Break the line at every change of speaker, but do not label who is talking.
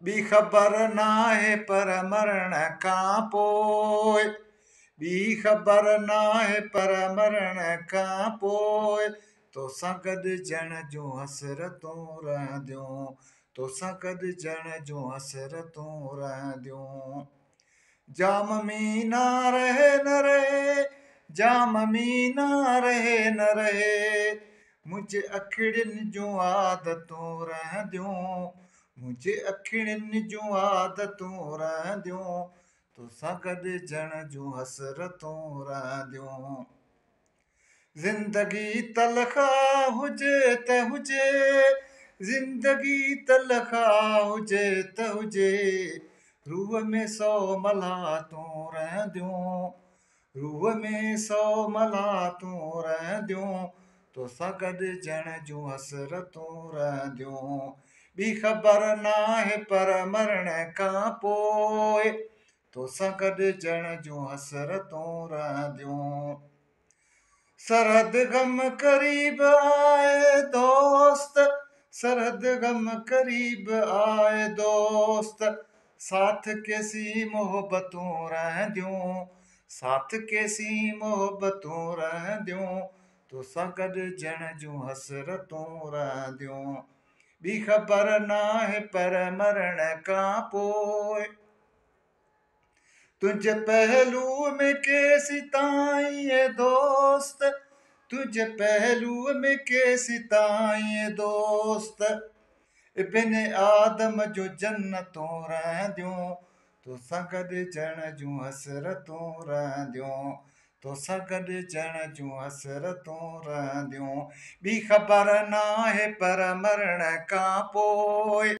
ॿी ख़बर नाहे पर मरण खां पोइ, ॿी ख़बर नाहे पर मरण खां पोइ तोसां गॾिजण जूं हसरतूं रहंदियूं, तोसां गॾिजण जूं हसरतूं रहंदियूं। जाम मीना रहे न रहे, जाम मीना रहे न रहे, मुंहिंजे अखियुनि जूं आदतूं रहंदियूं, मुंहिंजे अखियुनि जूं आदतूं रहंदियूं, तोसां गॾिजण जूं हसरतूं रहंदियूं। ज़िंदगी तलख़ा हुजे त हुजे, ज़िंदगी तलख़ा हुजे त हुजे, रूह में सौ मल्हातूं रहंदियूं, रूह में सौ मल्हातूं रहंदियूं, तोसां गॾिजण जूं हसरतूं रहंदियूं। ॿी ख़बर नाहे पर मरण खां पोइ तोसां गॾिजण जूं हसरतूं रहंदियूं। सरहद गम करीब आए दोस्त, सरहद गम करीब आए दोस्त, साथ कैसी मोहब्बतूं रहंदियूं, साथ कैसी मोहब्बतूं रहंदियूं, तोसां गॾिजण जूं हसरतूं रहंदियूं। ॿी ख़बर नाहे पर मरण खां पोइ तुंहिंजे पहलूअ में के सिताईं दोस्त, तुंहिंजे पहलूअ में के सिताईं दोस्त, इब्न आदम जो जन्नतूं रहंदियूं, तोसां गॾिजण जूं हसरतूं रहंदियूं, तोसां गॾिजण जूं हसरतूं रहंदियूं। ॿी ख़बर नाहे पर मरण खां पोइ